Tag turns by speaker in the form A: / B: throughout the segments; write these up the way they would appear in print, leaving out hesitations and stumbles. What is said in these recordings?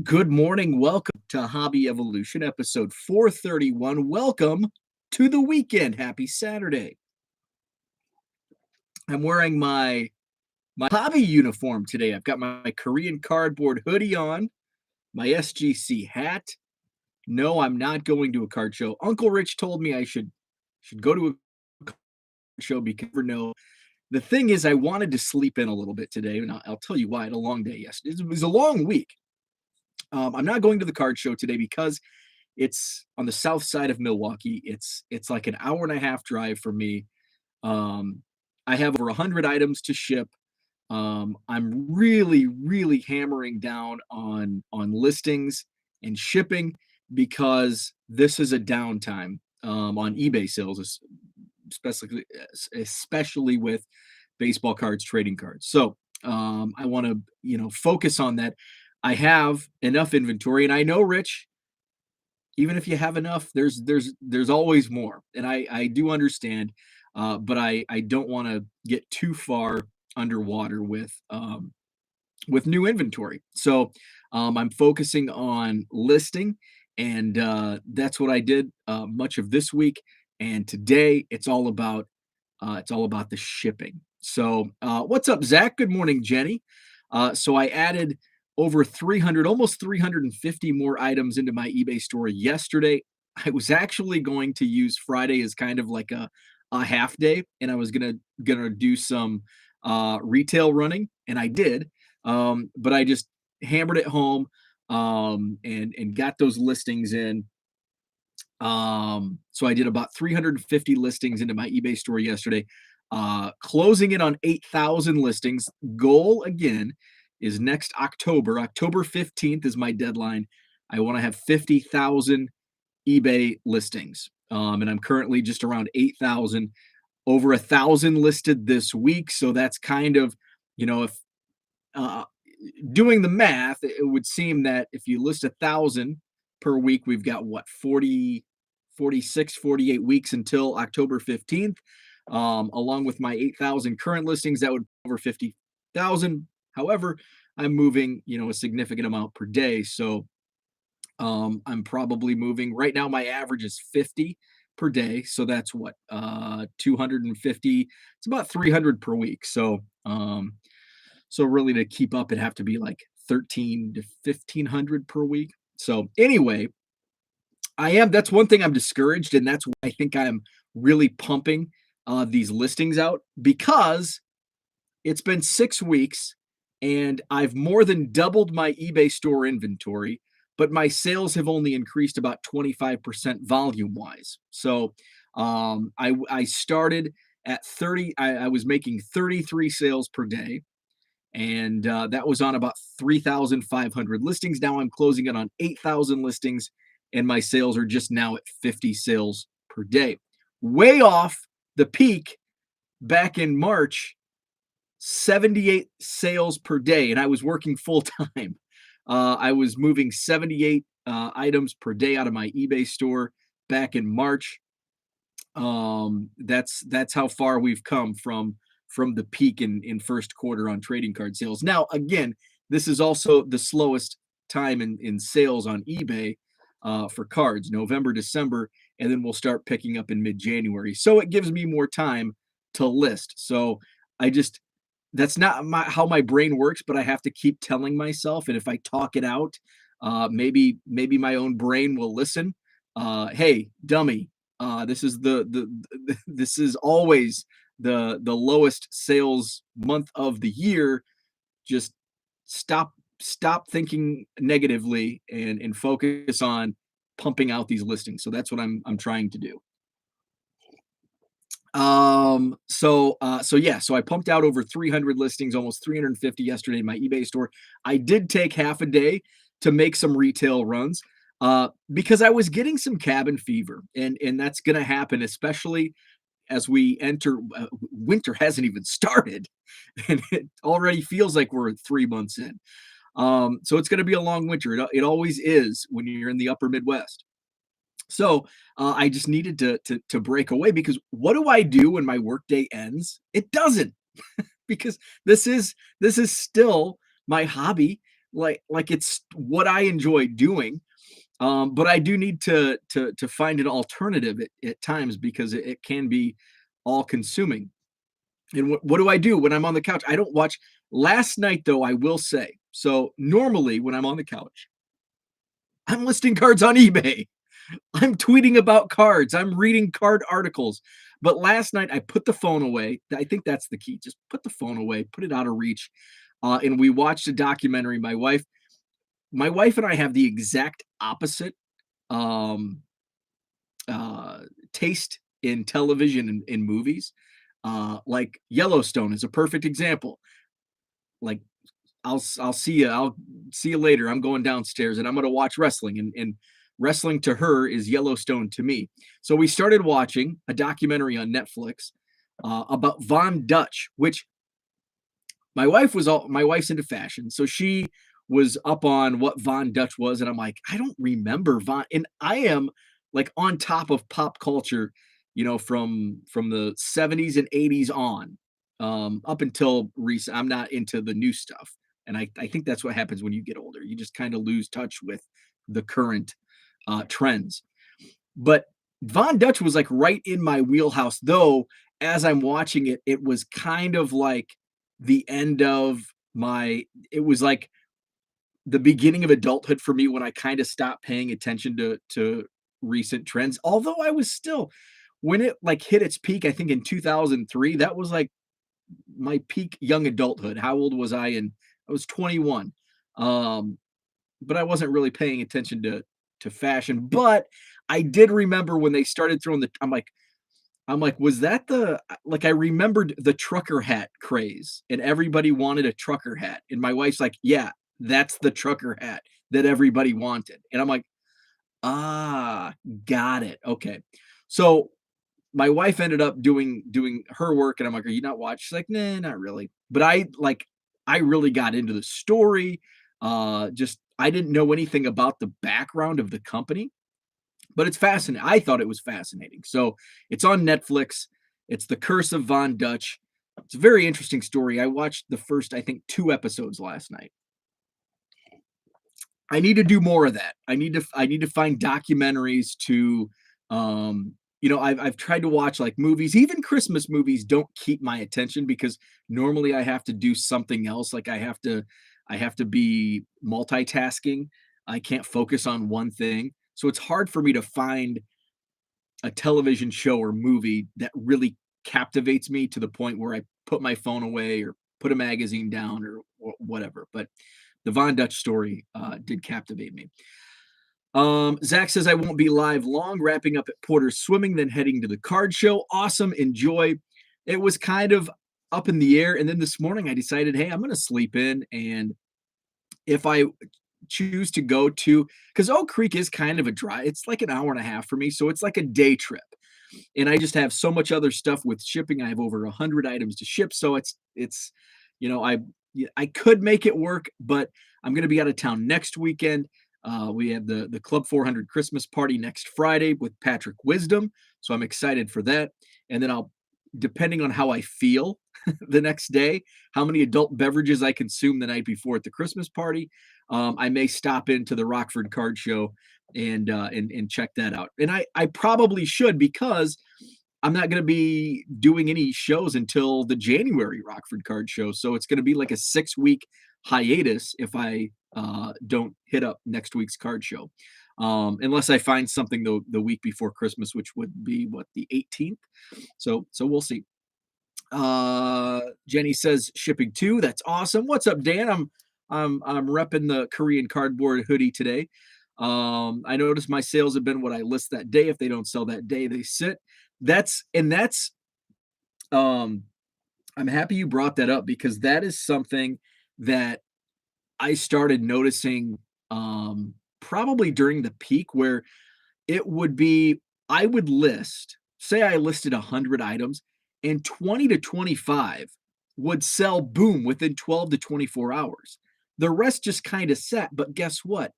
A: Good morning. Welcome to Hobby Evolution, episode 431. Welcome to the weekend. Happy Saturday. I'm wearing my hobby uniform today. I've got my Korean cardboard hoodie on, my SGC hat. No, I'm not going to a card show. Uncle Rich told me I should go to a card show because you never know. The thing is, I wanted to sleep in a little bit today, and I'll tell you why. I had a long day yesterday. It was a long week. I'm not going to the card show today because it's on the south side of Milwaukee. It's like an hour and a half drive for me. Um, I have over 100 items to ship. I'm really hammering down on listings and shipping because this is a downtime on eBay sales, especially with baseball cards, trading cards. So I want to focus on that. I have enough inventory, and I know, Rich, even if you have enough, there's always more, and I do understand, but I don't want to get too far underwater with new inventory. So I'm focusing on listing, and that's what I did much of this week. And today it's all about the shipping. So what's up, Zach? Good morning, Jenny. So I added over 300, almost 350 more items into my eBay store yesterday. I was actually going to use Friday as kind of like a half day, and I was gonna do some retail running, and I did. But I just hammered it home and got those listings in. So I did about 350 listings into my eBay store yesterday, closing in on 8,000 listings. Goal again is next October. October 15th is my deadline. I want to have 50,000 eBay listings. And I'm currently just around 8,000, over 1,000 listed this week. So that's kind of, if uh, doing the math, it would seem that if you list 1,000 per week, we've got what, 40, 46, 48 weeks until October 15th. Along with my 8,000 current listings, that would be over 50,000. However, I'm moving, a significant amount per day. So I'm probably moving right now. My average is 50 per day. So that's what, 250. It's about 300 per week. So really to keep up, it'd have to be like 13 to 1,500 per week. So anyway, that's one thing I'm discouraged, and that's why I think I'm really pumping these listings out, because it's been 6 weeks and I've more than doubled my eBay store inventory, but my sales have only increased about 25% volume wise. So I started at 30, I was making 33 sales per day, and that was on about 3,500 listings. Now I'm closing it on 8,000 listings, and my sales are just now at 50 sales per day, way off the peak back in March, 78 sales per day, and I was working full time. I was moving 78 items per day out of my eBay store back in March. That's how far we've come from the peak in first quarter on trading card sales. Now, again, this is also the slowest time in sales on eBay for cards, November, December, and then we'll start picking up in mid-January. So it gives me more time to list. So I just that's not how my brain works, but I have to keep telling myself, and if I talk it out, maybe my own brain will listen. Hey, dummy, this is this is always the lowest sales month of the year. Just stop thinking negatively and focus on pumping out these listings. So that's what I'm trying to do. So I pumped out over 300 listings, almost 350 yesterday in my eBay store. I did take half a day to make some retail runs because I was getting some cabin fever, and that's going to happen, especially as we enter winter. Hasn't even started, and it already feels like we're 3 months in. So it's going to be a long winter. It always is when you're in the upper Midwest. So I just needed to break away, because what do I do when my workday ends? It doesn't, because this is still my hobby. like it's what I enjoy doing. But I do need to find an alternative at times because it can be all consuming. And what do I do when I'm on the couch? I don't watch. Last night, though, I will say. So normally when I'm on the couch, I'm listing cards on eBay. I'm tweeting about cards. I'm reading card articles. But last night I put the phone away. I think that's the key. Just put the phone away, put it out of reach. And we watched a documentary. My wife and I have the exact opposite um, uh, taste in television and in movies. Like Yellowstone is a perfect example. Like I'll see you. I'll see you later. I'm going downstairs and I'm going to watch wrestling. And wrestling to her is Yellowstone to me. So we started watching a documentary on Netflix about Von Dutch, which my wife's into fashion, so she was up on what Von Dutch was, and I'm like, I don't remember Von, and I am like on top of pop culture, from the 70s and 80s on, up until recent. I'm not into the new stuff, and I think that's what happens when you get older. You just kind of lose touch with the current trends. But Von Dutch was like right in my wheelhouse, though. As I'm watching it, it was kind of like the end of my. It was like the beginning of adulthood for me when I kind of stopped paying attention to recent trends. Although I was still, when it like hit its peak, I think in 2003, that was like my peak young adulthood. How old was I? And I was 21. Um, but I wasn't really paying attention to fashion. But I did remember when they started throwing the. I'm like, was that the like I remembered the trucker hat craze and everybody wanted a trucker hat. And my wife's like, yeah, that's the trucker hat that everybody wanted. And I'm like, ah, got it. Okay. So my wife ended up doing her work and I'm like, are you not watching? She's like, nah, not really. But I really got into the story. Just I didn't know anything about the background of the company, but it's fascinating. I thought it was fascinating. So it's on Netflix. It's The Curse of Von Dutch. It's a very interesting story. I watched the first, I think, 2 episodes last night. I need to do more of that. I need to find documentaries to I've tried to watch like movies, even Christmas movies don't keep my attention because normally I have to do something else. Like I have to be multitasking. I can't focus on one thing. So it's hard for me to find a television show or movie that really captivates me to the point where I put my phone away or put a magazine down or whatever. But the Von Dutch story did captivate me. Zach says I won't be live long, wrapping up at Porter's Swimming, then heading to the card show. Awesome, enjoy. It was kind of up in the air, and then this morning I decided, hey, I'm going to sleep in, and if I choose to go to, because Oak Creek is kind of a drive, it's like an hour and a half for me, so it's like a day trip, and I just have so much other stuff with shipping. I have over 100 items to ship, so it's I could make it work, but I'm going to be out of town next weekend. We have the Club 400 Christmas party next Friday with Patrick Wisdom, so I'm excited for that. And then depending on how I feel the next day, how many adult beverages I consume the night before at the Christmas party, I may stop into the Rockford Card Show and check that out. And I probably should because I'm not going to be doing any shows until the January Rockford Card Show. So it's going to be like a 6-week hiatus if I don't hit up next week's card show. Unless I find something the week before Christmas, which would be what, the 18th. So we'll see. Jenny says shipping too. That's awesome. What's up, Dan? I'm repping the Korean cardboard hoodie today. I noticed my sales have been what I list that day. If they don't sell that day, they sit. That's um I'm happy you brought that up because that is something that I started noticing probably during the peak where it would be I would say I listed 100 items and 20 to 25 would sell boom within 12 to 24 hours. The rest just kind of sat, but guess what?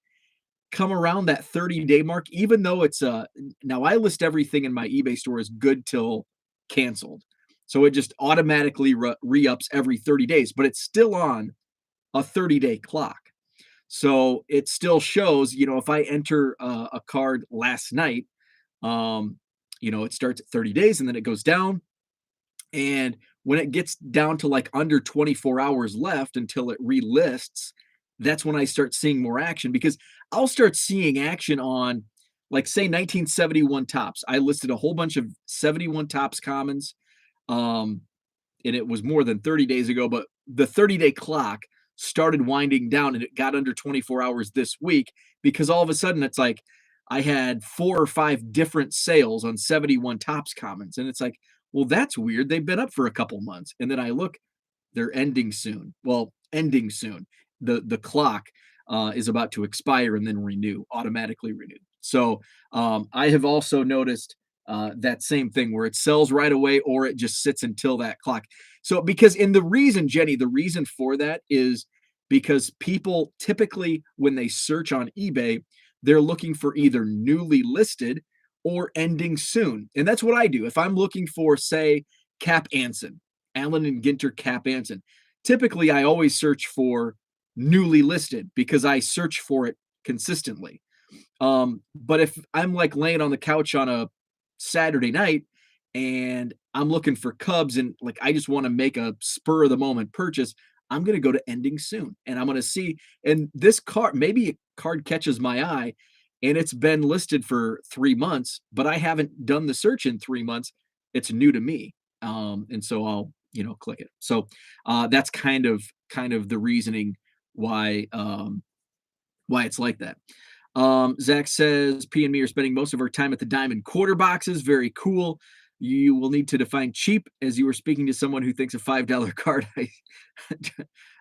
A: Come around that 30-day mark, even though it's now I list everything in my eBay store as good till canceled. So it just automatically re-ups every 30 days, but it's still on a 30-day clock. So it still shows, if I enter a card last night, um, it starts at 30 days and then it goes down. And when it gets down to like under 24 hours left until it relists, that's when I start seeing more action because I'll start seeing action on, like, say, 1971 tops. I listed a whole bunch of 71 tops commons. Um, and it was more than 30 days ago, but the 30-day clock started winding down and it got under 24 hours this week because all of a sudden it's like I had 4 or 5 different sales on 71 tops commons. And it's like, well, that's weird. They've been up for a couple months. And then I look, they're ending soon. Well, ending soon. The clock is about to expire and then renew, automatically renew. So I have also noticed that same thing where it sells right away or it just sits until that clock. So because in the reason, Jenny, the reason for that is because people typically when they search on eBay, they're looking for either newly listed or ending soon. And that's what I do. If I'm looking for, say, Cap Anson, Allen and Ginter Cap Anson, typically I always search for newly listed because I search for it consistently. But if I'm like laying on the couch on a Saturday night and I'm looking for Cubs and like I just want to make a spur of the moment purchase, I'm going to go to ending soon and I'm going to see. And this card, maybe a card catches my eye and it's been listed for 3 months, but I haven't done the search in 3 months. It's new to me. And so I'll, click it. So that's kind of the reasoning why, why it's like that. Zach says P and me are spending most of our time at the diamond quarter boxes. Very cool. You will need to define cheap as you were speaking to someone who thinks a $5 card.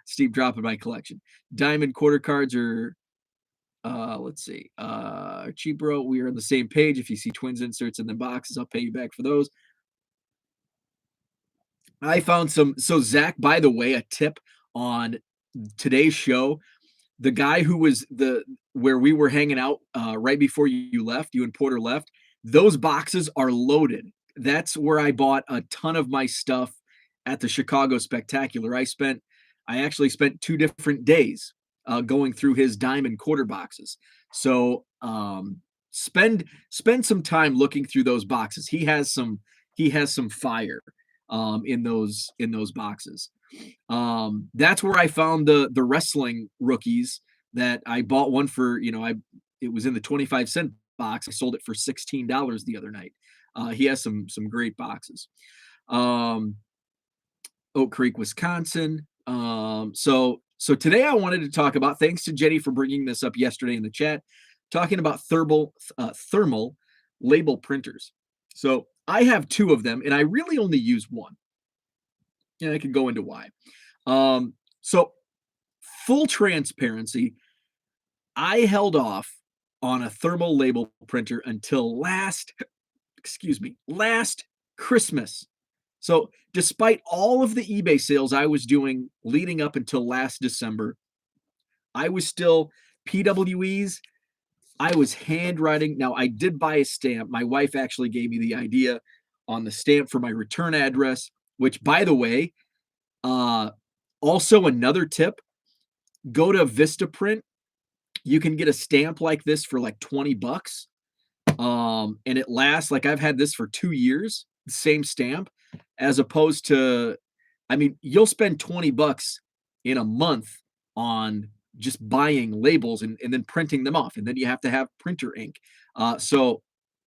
A: Steep drop in my collection. Diamond quarter cards are, let's see, cheap, bro. We are on the same page. If you see twins inserts in the boxes, I'll pay you back for those. I found some. So, Zach, by the way, a tip on today's show, the guy who was the where we were hanging out right before you left, you and Porter left, those boxes are loaded. That's where I bought a ton of my stuff at the Chicago Spectacular. I actually spent 2 different days going through his diamond quarter boxes. So spend some time looking through those boxes. He has some fire in those boxes. That's where I found the wrestling rookies that I bought one for, it was in the 25-cent box. I sold it for $16 the other night. He has some great boxes. Um, Oak Creek, Wisconsin. So today I wanted to talk about, thanks to Jenny for bringing this up yesterday in the chat, talking about thermal label printers. So I have 2 of them and I really only use one. And I can go into why. So full transparency, I held off on a thermal label printer until last Christmas. So despite all of the eBay sales I was doing leading up until last December, I was still PWEs. I was handwriting. Now I did buy a stamp. My wife actually gave me the idea on the stamp for my return address, which, by the way, also another tip, go to Vistaprint. You can get a stamp like this for like $20. And it lasts, like I've had this for 2 years, the same stamp, as opposed to, I mean, you'll spend $20 in a month on just buying labels and then printing them off. And then you have to have printer ink. So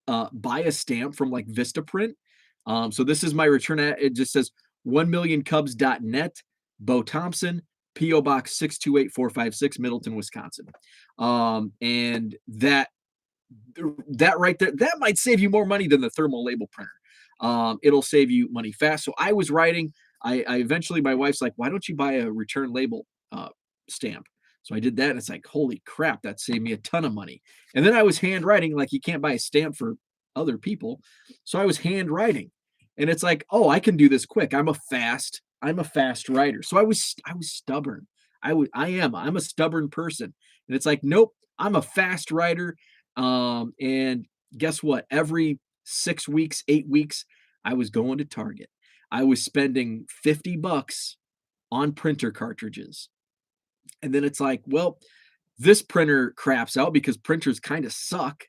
A: buy a stamp from like Vistaprint. So this is my return. It just says 1millioncubs.net, Bo Thompson, P.O. Box 628456, Middleton, Wisconsin. And that right there, that might save you more money than the thermal label printer. It'll save you money fast. So I was writing. I eventually, my wife's like, why don't you buy a return label stamp? So I did that, and it's like, holy crap, that saved me a ton of money. And then I was handwriting, like you can't buy a stamp for other people. So I was handwriting. And it's like, oh, I can do this quick. I'm a fast writer. So I was stubborn. I'm a stubborn person. And it's like, nope, I'm a fast writer. And guess what? Every 6 weeks, 8 weeks, I was going to Target. I was spending $50 on printer cartridges. And then it's like, well, This printer craps out because printers kind of suck,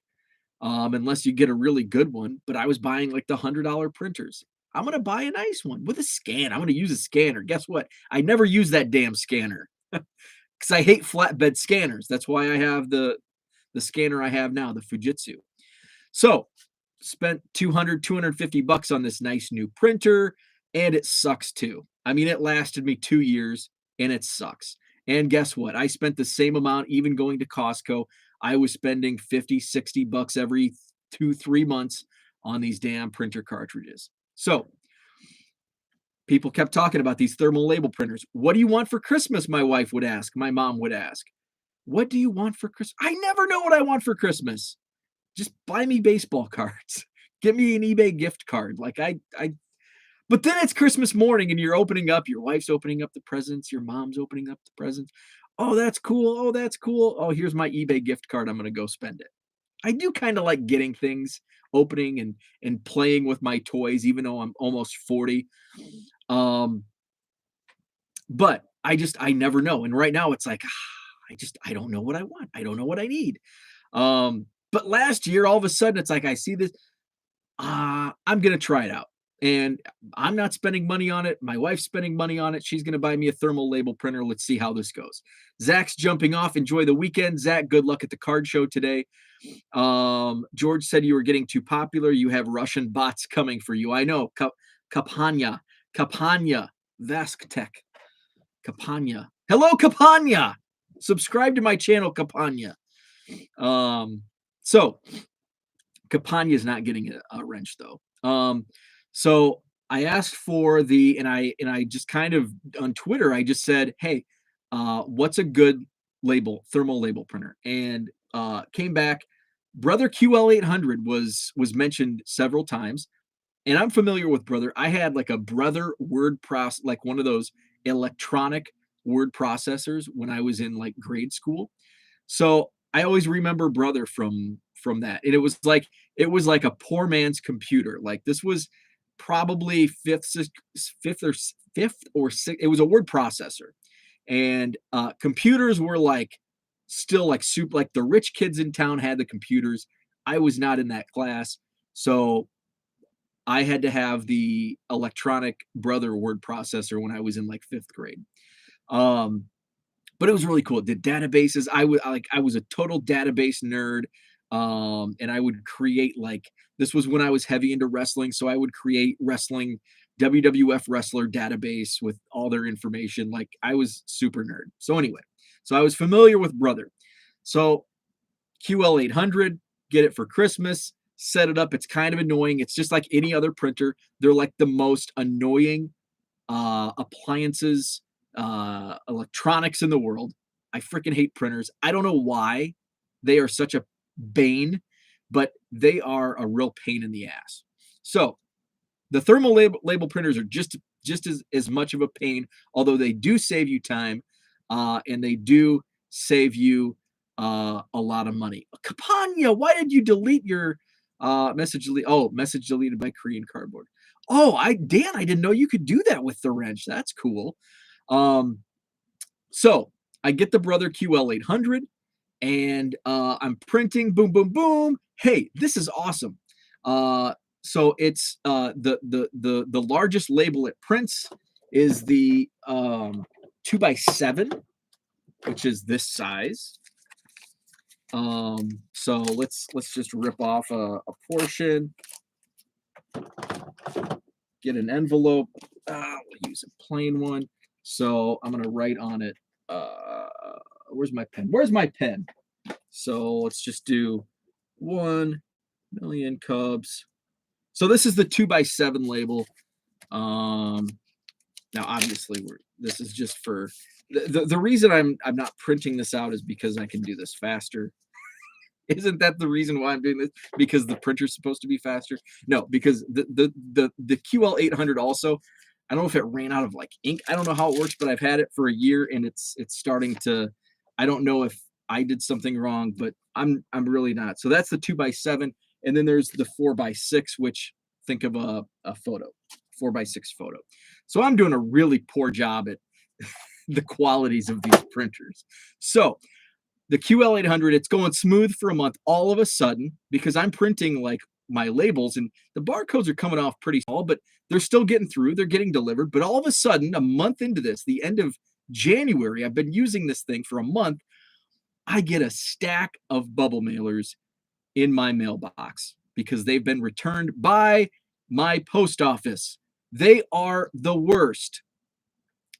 A: unless you get a really good one. But I was buying like the $100 printers. I'm gonna buy a nice one with a scan. I'm gonna use a scanner. Guess what? I never use that damn scanner because I hate flatbed scanners. That's why I have the scanner I have now, the Fujitsu. So spent 250 bucks on this nice new printer, and it sucks too. I mean, it lasted me 2 years and it sucks. And guess what? I spent the same amount even going to Costco. I was spending 50, 60 bucks every 2, 3 months on these damn printer cartridges. So people kept talking about these thermal label printers. What do you want for Christmas? My wife would ask. My mom would ask. What do you want for Christmas? I never know what I want for Christmas. Just buy me baseball cards. Give me an eBay gift card. Like but then it's Christmas morning and you're opening up, your wife's opening up the presents, your mom's opening up the presents. Oh, that's cool. Oh, that's cool. Oh, here's my eBay gift card. I'm going to go spend it. I do kind of like getting things, opening and playing with my toys, even though I'm almost 40. Um, but I never know. And right now it's like, I don't know what I want. I don't know what I need. But last year, all of a sudden, it's like I see this. I'm gonna try it out, and I'm not spending money on it. My wife's spending money on it. She's gonna buy me a thermal label printer. Let's see how this goes. Zach's jumping off. Enjoy the weekend, Zach. Good luck at the card show today. George said you were getting too popular. You have Russian bots coming for you. I know. Kapania, Kapania, Vasktech, Kapania. Hello, Kapania. Subscribe to my channel, Kapania. So Kapania is not getting a wrench though. So I asked for and I just kind of on Twitter, I just said, hey, what's a good thermal label printer? And came back. Brother QL800 was mentioned several times, and I'm familiar with Brother. I had like a Brother word process, like one of those electronic word processors when I was in like grade school. So I always remember Brother from that. And it was like a poor man's computer. Like this was probably fifth or sixth. It was a word processor. And computers were like still like soup, like the rich kids in town had the computers. I was not in that class. So I had to have the electronic Brother word processor when I was in like fifth grade. But it was really cool. It did databases. I was a total database nerd. And I would create this was when I was heavy into wrestling. So I would create wrestling WWF wrestler database with all their information. Like I was super nerd. So anyway, so I was familiar with Brother. So QL800, get it for Christmas, set it up. It's kind of annoying. It's just like any other printer. They're like the most annoying appliances, electronics in the world. I freaking hate printers. I don't know why they are such a bane, but they are a real pain in the ass. So the thermal label printers are just as much of a pain, although they do save you time, and they do save you a lot of money. Kapania, why did you delete your message? Message deleted by Korean Cardboard. Oh, I didn't know you could do that with the wrench. That's cool. So I get the Brother QL800, and I'm printing. Boom, boom, boom. Hey, this is awesome. So it's the largest label it prints is the 2x7, which is this size. So let's just rip off a portion. Get an envelope. We'll use a plain one. So I'm gonna write on it. Where's my pen? Where's my pen? So let's just do 1 million cubs. So this is the 2x7 label. Now obviously this is just for the reason I'm not printing this out is because I can do this faster. Isn't that the reason why I'm doing this? Because the printer's supposed to be faster? No, because the QL800 also, I don't know if it ran out of like ink. I don't know how it works, but I've had it for a year and it's starting to, I don't know if I did something wrong, but I'm really not. So that's the 2x7. And then there's the 4x6, which think of a photo, 4x6 photo. So I'm doing a really poor job at the qualities of these printers. So the QL800, it's going smooth for a month. All of a sudden, because I'm printing like my labels and the barcodes are coming off pretty small, but they're still getting through. They're getting delivered. But all of a sudden, a month into this, the end of January, I've been using this thing for a month. I get a stack of bubble mailers in my mailbox because they've been returned by my post office. They are the worst.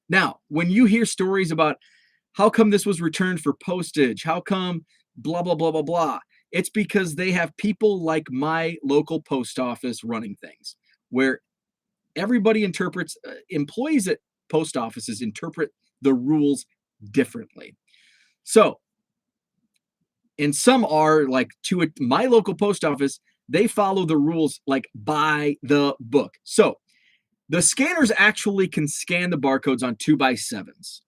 A: Now, when you hear stories about how come this was returned for postage, how come blah, blah, blah, blah, blah, it's because they have people like my local post office running things where everybody interprets, employees at post offices interpret the rules differently. So, and some are like my local post office, they follow the rules like by the book. So the scanners actually can scan the barcodes on 2x7s,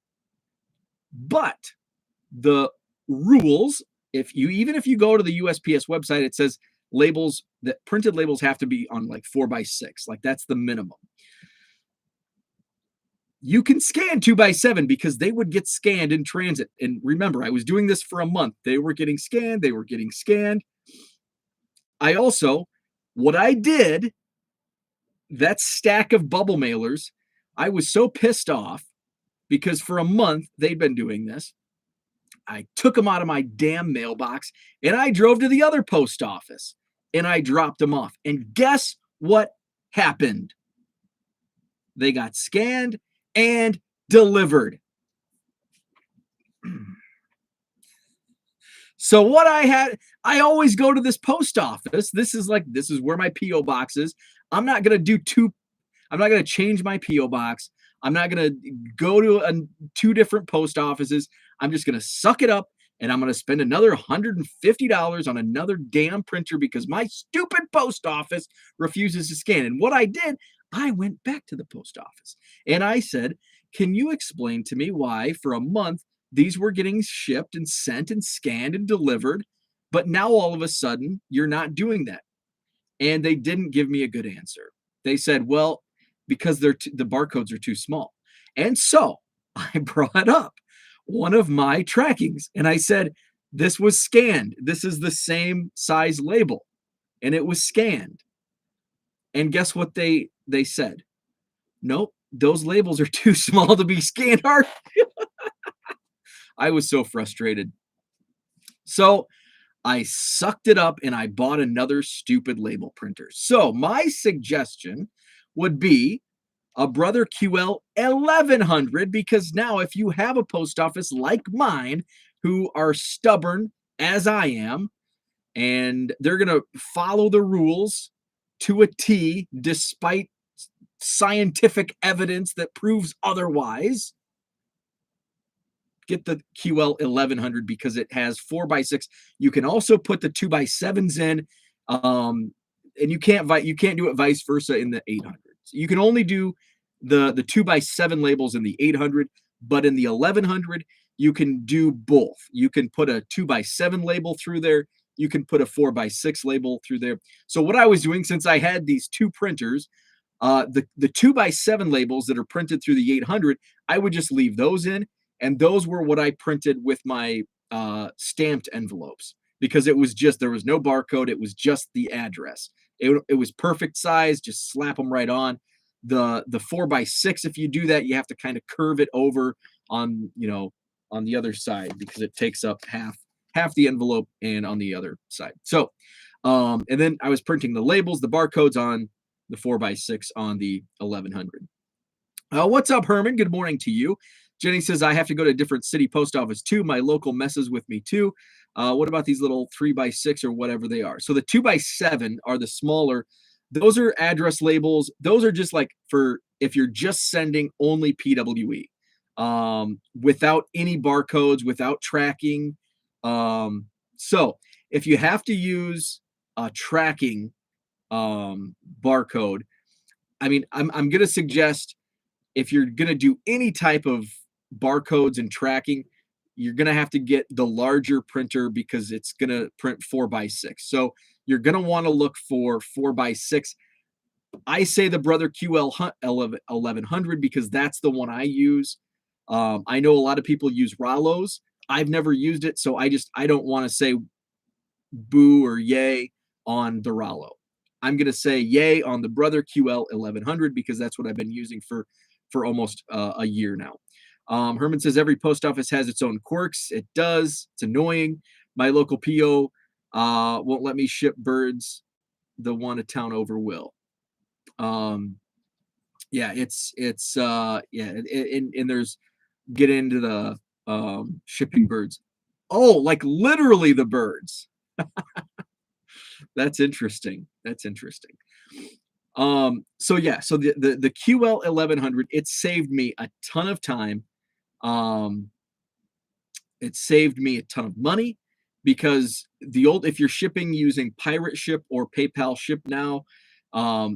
A: but the rules, even if you go to the USPS website, it says labels, that printed labels have to be on like 4x6, like that's the minimum. You can scan 2x7 because they would get scanned in transit. And remember, I was doing this for a month. They were getting scanned. They were getting scanned. What I did, that stack of bubble mailers, I was so pissed off because for a month they'd been doing this. I took them out of my damn mailbox and I drove to the other post office and I dropped them off. And guess what happened? They got scanned and delivered. So what I always go to this post office. This is where my P.O. box is. I'm not going to change my P.O. box. I'm not going to go to two different post offices. I'm just going to suck it up and I'm going to spend another $150 on another damn printer because my stupid post office refuses to scan. And what I did, I went back to the post office and I said, can you explain to me why for a month these were getting shipped and sent and scanned and delivered, but now all of a sudden you're not doing that? And they didn't give me a good answer. They said, well, because the barcodes are too small. And so I brought up one of my trackings and I said, this was scanned. This is the same size label and it was scanned. And guess what they said? Nope, those labels are too small to be scanned. I was so frustrated. So I sucked it up and I bought another stupid label printer. So my suggestion would be a Brother QL 1100, because now if you have a post office like mine who are stubborn as I am, and they're going to follow the rules to a T despite scientific evidence that proves otherwise, get the QL 1100 because it has 4x6. You can also put the 2x7s in, and you can't do it vice versa in the 800. You can only do the 2x7 labels in the 800, but in the 1100 you can do both. You can put a 2x7 label through there. You can put a 4x6 label through there. So what I was doing, since I had these two printers, the 2x7 labels that are printed through the 800, I would just leave those in. And those were what I printed with my stamped envelopes, because there was no barcode. It was just the address. It was perfect size. Just slap them right on. The 4x6, if you do that, you have to kind of curve it over on the other side because it takes up half the envelope and on the other side. So, and then I was printing the labels, the barcodes on the 4x6 on the 1100. What's up, Herman? Good morning to you. Jenny says, I have to go to a different city post office too. My local messes with me too. What about these little 3x6 or whatever they are? So the 2x7 are the smaller. Those are address labels. Those are just like for if you're just sending only PWE, without any barcodes, without tracking. So if you have to use a tracking barcode, I mean, I'm going to suggest, if you're going to do any type of barcodes and tracking, you're going to have to get the larger printer because it's going to print 4x6. So you're going to want to look for 4x6. I say the Brother QL 1100 because that's the one I use. I know a lot of people use Rollos. I've never used it, so I don't want to say boo or yay on the Rollo. I'm going to say yay on the Brother QL 1100 because that's what I've been using for almost a year now. Herman says every post office has its own quirks. It does. It's annoying. My local PO won't let me ship birds. The one a town over will. Yeah, and there's get into the shipping birds. Oh, like literally the birds. That's interesting. That's interesting. So yeah, so the QL 1100, it saved me a ton of time. Um, it saved me a ton of money because if you're shipping using Pirate Ship or PayPal Ship now,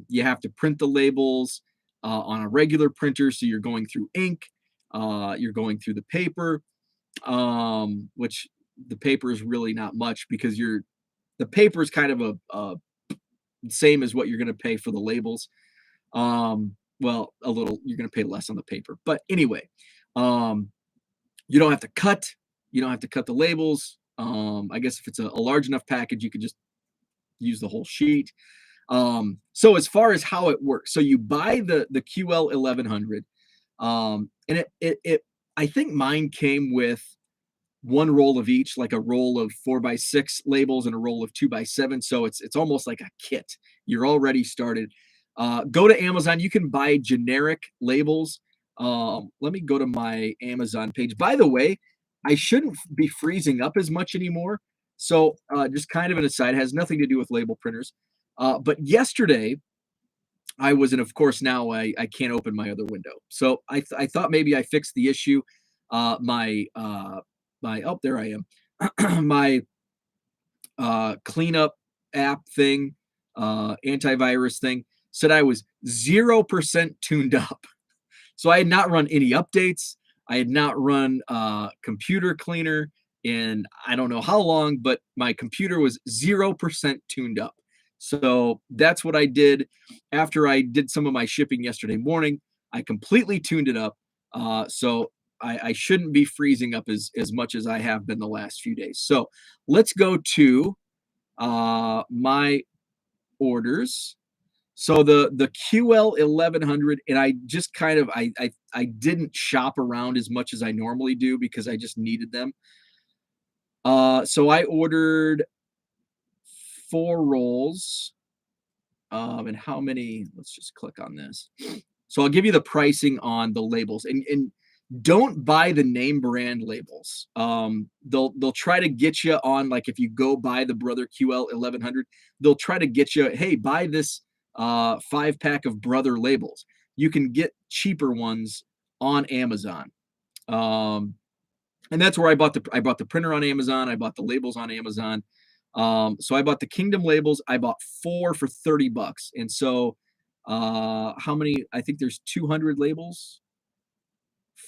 A: you have to print the labels on a regular printer, so you're going through ink, you're going through the paper, which the paper is really not much because the paper is kind of a same as what you're going to pay for the labels. Well, a little, you're going to pay less on the paper, but anyway, you don't have to cut. You don't have to cut the labels. I guess if it's a large enough package, you could just use the whole sheet. So as far as how it works, so you buy the QL 1100, and it I think mine came with one roll of each, like a roll of 4x6 labels and a roll of 2x7. So it's almost like a kit. You're already started. Go to Amazon. You can buy generic labels. Let me go to my Amazon page. By the way, I shouldn't be freezing up as much anymore. So just kind of an aside, has nothing to do with label printers. But yesterday I was, and of course now I can't open my other window. So I thought maybe I fixed the issue. Oh, there I am. My cleanup app thing, antivirus thing, said I was 0% tuned up. So I had not run any updates. I had not run computer cleaner in I don't know how long, but my computer was 0% tuned up. So that's what I did after I did some of my shipping yesterday morning. I completely tuned it up. So I shouldn't be freezing up as much as I have been the last few days. So let's go to my orders. So the QL 1100, and I just kind of I didn't shop around as much as I normally do because I just needed them. So I ordered 4 rolls. And how many? Let's just click on this. So I'll give you the pricing on the labels, and don't buy the name brand labels. They'll try to get you on, like if you go buy the Brother QL 1100, they'll try to get you, hey, buy this 5-pack of Brother labels. You can get cheaper ones on Amazon. And that's where I bought the printer on Amazon. I bought the labels on Amazon. So I bought the Kingdom labels. I bought 4 for $30. And so how many? I think there's 200 labels.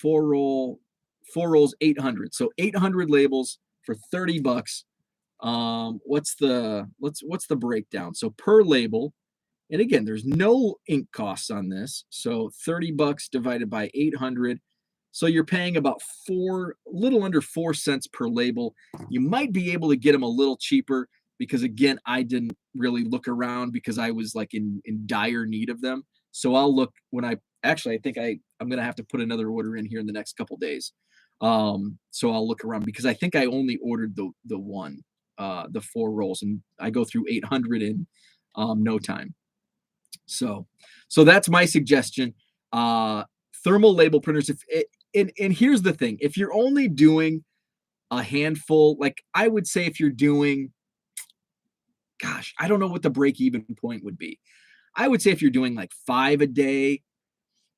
A: 4 rolls, 800. So 800 labels for $30. What's the breakdown? So per label, and again, there's no ink costs on this. So $30 divided by 800. So you're paying about little under 4 cents per label. You might be able to get them a little cheaper because again, I didn't really look around because I was like in dire need of them. So I'll look when I think I'm going to have to put another order in here in the next couple days. So I'll look around because I think I only ordered the 4 rolls, and I go through 800 in no time. So that's my suggestion. Thermal label printers. And here's the thing: if you're only doing a handful, like I would say, if you're doing, gosh, I don't know what the break-even point would be. I would say if you're doing like 5 a day,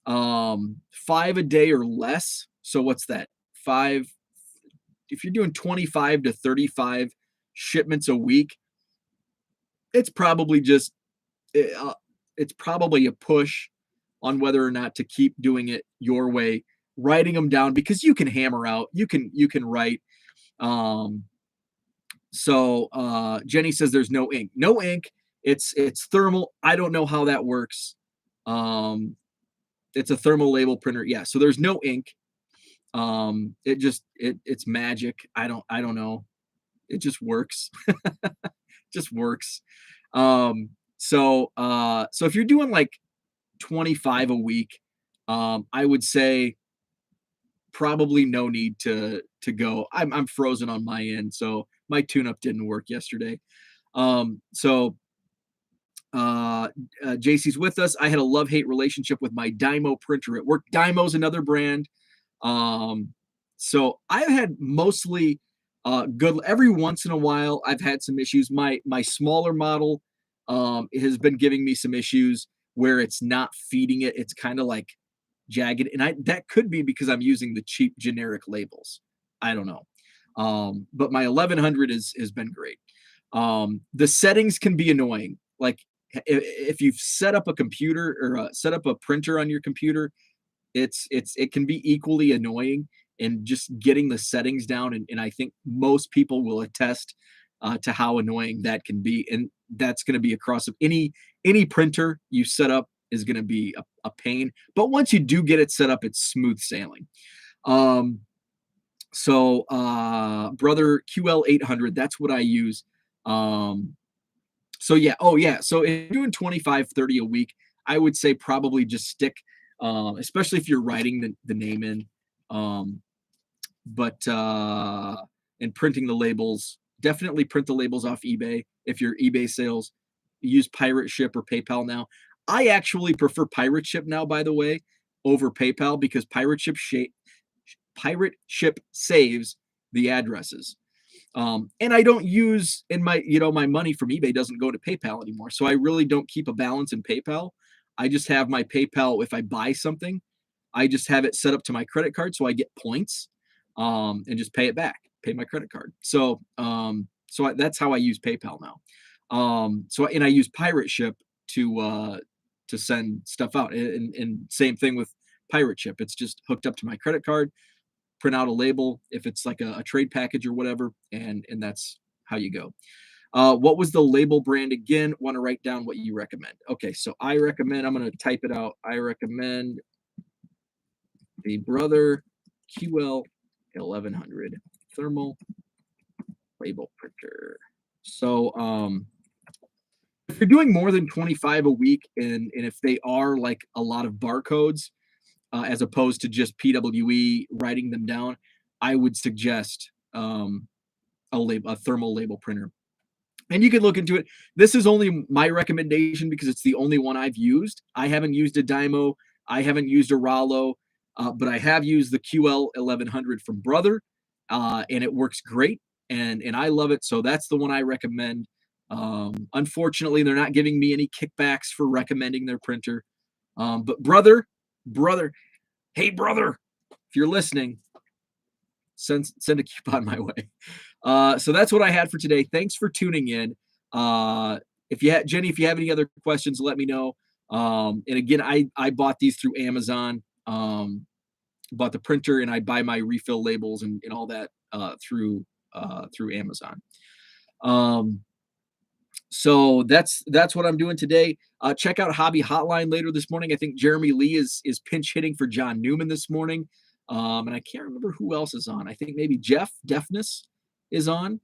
A: 5 a day or less. So what's that? 5. If you're doing 25 to 35 shipments a week, it's probably it's probably a push on whether or not to keep doing it your way, writing them down because you can hammer out, you can write. So Jenny says there's no ink. No ink. It's thermal. I don't know how that works. It's a thermal label printer. Yeah, so there's no ink. It's magic. I don't know. It just works. Just works. So if you're doing like 25 a week, I would say probably no need to go. I'm frozen on my end, so my tune-up didn't work yesterday. So JC's with us. I had a love-hate relationship with my Dymo printer at work. Dymo's another brand. Um, so I've had mostly good. Every once in a while, I've had some issues. My smaller model has been giving me some issues where it's not feeding it. It's kind of like jagged, and I that could be because I'm using the cheap generic labels. I don't know. But my 1100 has been great. The settings can be annoying. Like if you've set up a computer or set up a printer on your computer, it can be equally annoying, and just getting the settings down, and I think most people will attest to how annoying that can be, and that's going to be across any printer you set up is going to be a pain, but once you do get it set up, it's smooth sailing. um Brother QL 800, that's what I use. So yeah, oh yeah, so if you're doing 25-30 a week, I would say probably just stick, especially if you're writing the name in, um, but and printing the labels. Definitely print the labels off eBay if you're eBay sales. Use Pirate Ship or PayPal now. I actually prefer Pirate Ship now, by the way, over PayPal, because Pirate Ship saves the addresses. And I don't use in my, my money from eBay doesn't go to PayPal anymore. So I really don't keep a balance in PayPal. I just have my PayPal. If I buy something, I just have it set up to my credit card, so I get points, and just pay it back, pay my credit card. That's how I use PayPal now. And I use Pirate Ship to send stuff out, and same thing with Pirate Ship. It's just hooked up to my credit card, print out a label if it's like a trade package or whatever, and that's how you go. What was the label brand again? Want to write down what you recommend? Okay, so I recommend, I'm going to type it out. I recommend the Brother QL 1100 thermal label printer. So if you're doing more than 25 a week, and if they are like a lot of barcodes, as opposed to just PWE writing them down, I would suggest a thermal label printer. And you can look into it. This is only my recommendation because it's the only one I've used. I haven't used a Dymo. I haven't used a Rollo, but I have used the QL 1100 from Brother, and it works great, and I love it. So that's the one I recommend. Unfortunately, they're not giving me any kickbacks for recommending their printer. But brother, hey brother, if you're listening, send a coupon my way. So that's what I had for today. Thanks for tuning in. Jenny, if you have any other questions, let me know. And again, I bought these through Amazon. Bought the printer, and I buy my refill labels and all that through Amazon. So that's what I'm doing today. Check out Hobby Hotline later this morning. I think Jeremy Lee is pinch hitting for John Newman this morning. And I can't remember who else is on. I think maybe Jeff Deafness is on.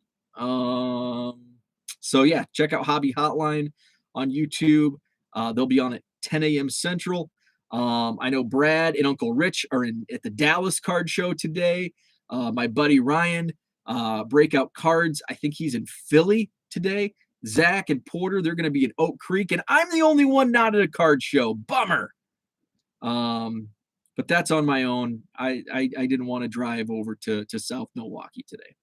A: So yeah, check out Hobby Hotline on YouTube. They'll be on at 10 a.m. Central. I know Brad and Uncle Rich are at the Dallas Card Show today. My buddy Ryan, Breakout Cards, I think he's in Philly today. Zach and Porter, they're going to be in Oak Creek, and I'm the only one not at a card show. Bummer. But that's on my own. I didn't want to drive over to South Milwaukee today.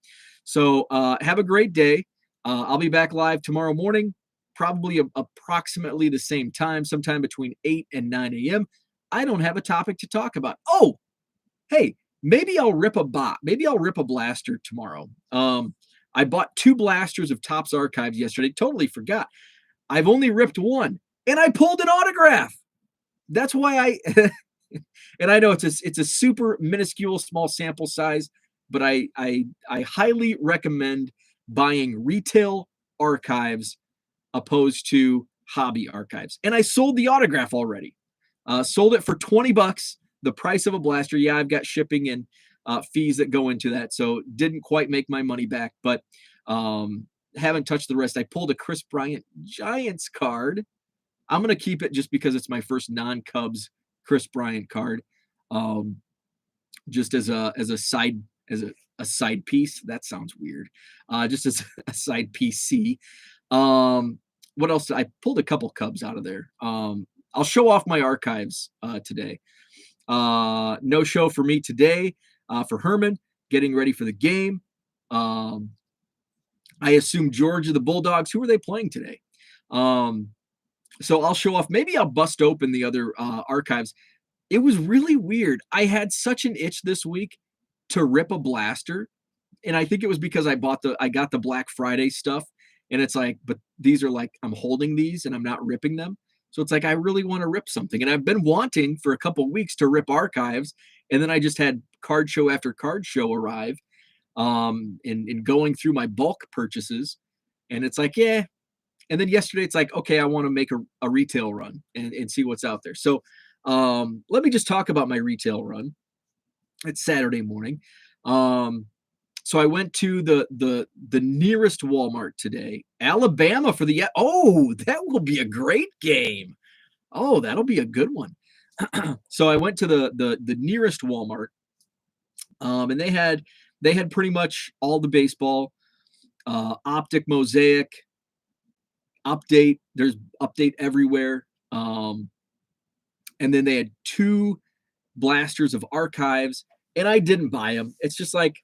A: So have a great day. I'll be back live tomorrow morning, probably approximately the same time, sometime between 8 and 9 a.m. I don't have a topic to talk about. Oh, hey, maybe I'll rip a bot. Maybe I'll rip a blaster tomorrow. I bought 2 blasters of Topps Archives yesterday. Totally forgot. I've only ripped one, and I pulled an autograph. That's why and I know it's a super minuscule small sample size, but I highly recommend buying retail archives opposed to hobby archives. And I sold the autograph already. Sold it for $20, the price of a blaster. Yeah, I've got shipping and fees that go into that. So didn't quite make my money back, but haven't touched the rest. I pulled a Chris Bryant Giants card. I'm going to keep it just because it's my first non-Cubs Chris Bryant card. Just as a side piece. That sounds weird. Just as a side PC. What else? I pulled a couple Cubs out of there. I'll show off my archives today. No show for me today. For Herman, getting ready for the game. I assume Georgia, the Bulldogs. Who are they playing today? So I'll show off. Maybe I'll bust open the other archives. It was really weird. I had such an itch this week to rip a blaster, and I think it was because I got the Black Friday stuff, and it's like, but these are like, I'm holding these and I'm not ripping them. So it's like, I really want to rip something, and I've been wanting for a couple weeks to rip archives, and then I just had card show after card show arrive, and going through my bulk purchases, and it's like, yeah. And then yesterday it's like, okay, I want to make a retail run and see what's out there. So let me just talk about my retail run. It's Saturday morning. So I went to the nearest Walmart today, Alabama for the, that will be a great game. Oh, that'll be a good one. So I went to the nearest Walmart, and they had pretty much all the baseball, optic, mosaic, update. There's update everywhere. And then they had 2 blasters of archives, and I didn't buy them. It's just like,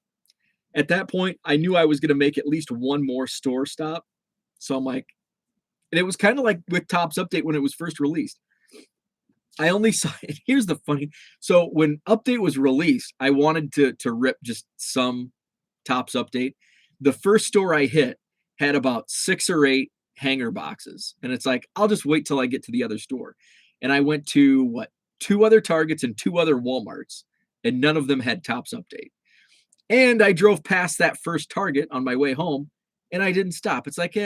A: at that point, I knew I was going to make at least one more store stop. So I'm like, and it was kind of like with Topps Update when it was first released. I only saw it. Here's the funny. So when Update was released, I wanted to rip just some Topps Update. The first store I hit had about 6 or 8 hanger boxes. And it's like, I'll just wait till I get to the other store. And I went to 2 other Targets and 2 other Walmarts, and none of them had Topps Update. And I drove past that first Target on my way home, and I didn't stop. It's like,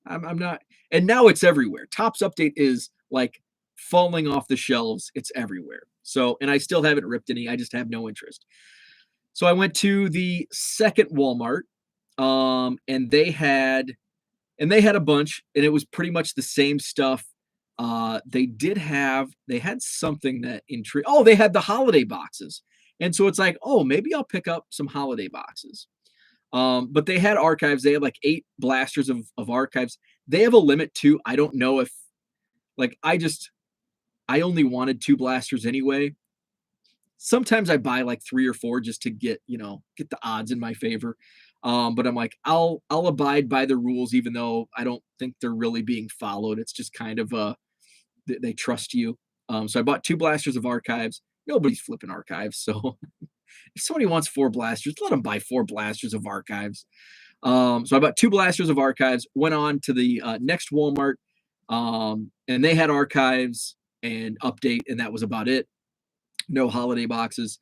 A: I'm not. And now it's everywhere. Topps Update is like falling off the shelves. It's everywhere. So, and I still haven't ripped any. I just have no interest. So I went to the second Walmart, and they had a bunch, and it was pretty much the same stuff. They had something that intrigued. Oh, they had the holiday boxes. And so it's like, oh, maybe I'll pick up some holiday boxes. But they had archives. They had like 8 blasters of archives. They have a limit too. I don't know if, like, I only wanted 2 blasters anyway. Sometimes I buy like 3 or 4 just to get the odds in my favor. But I'm like, I'll abide by the rules, even though I don't think they're really being followed. It's just kind of they trust you. So I bought 2 blasters of archives. Nobody's flipping archives. So if somebody wants 4 blasters, let them buy 4 blasters of archives. So I bought 2 blasters of archives, went on to the next Walmart, and they had archives and update, and that was about it. No holiday boxes.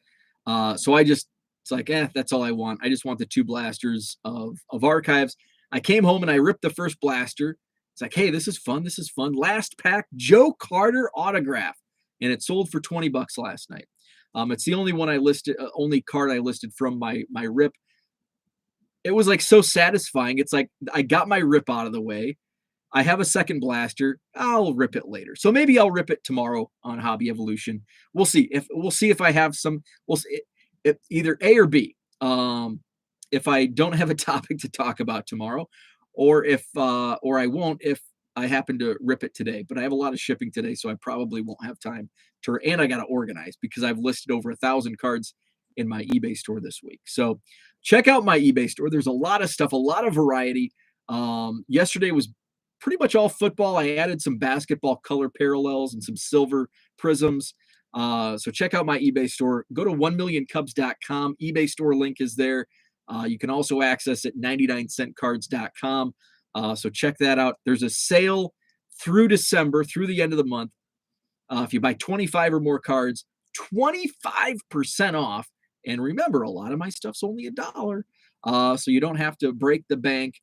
A: So it's like, that's all I want. I just want the 2 blasters of archives. I came home and I ripped the first blaster. It's like, hey, this is fun. This is fun. Last pack, Joe Carter autograph. And it sold for $20 last night. It's the only one I listed, only card I listed from my rip. It was like so satisfying. It's like, I got my rip out of the way. I have a second blaster. I'll rip it later. So maybe I'll rip it tomorrow on Hobby Evolution. We'll see if I have some. We'll see if either A or B. If I don't have a topic to talk about tomorrow, or I won't if I happen to rip it today. But I have a lot of shipping today, so I probably won't have time to. And I got to organize because I've listed over 1,000 cards in my eBay store this week. So check out my eBay store. There's a lot of stuff, a lot of variety. Yesterday was pretty much all football. I added some basketball color parallels and some silver prisms. So check out my eBay store. Go to 1millioncubs.com. eBay store link is there. You can also access it 99centcards.com. So check that out. There's a sale through December, through the end of the month. If you buy 25 or more cards, 25% off. And remember, a lot of my stuff's only $1. So you don't have to break the bank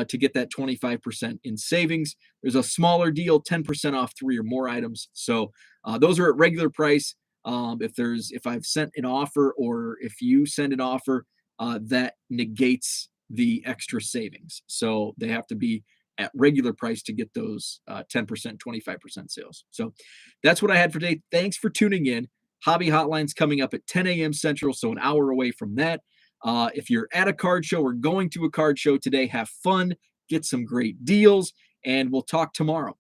A: to get that 25% in savings. There's a smaller deal, 10% off 3 or more items. So those are at regular price. If I've sent an offer or if you send an offer, that negates the extra savings. So they have to be at regular price to get those 10%, 25% sales. So that's what I had for today. Thanks for tuning in. Hobby Hotline's coming up at 10 a.m. Central, so an hour away from that. If you're at a card show or going to a card show today, have fun, get some great deals, and we'll talk tomorrow.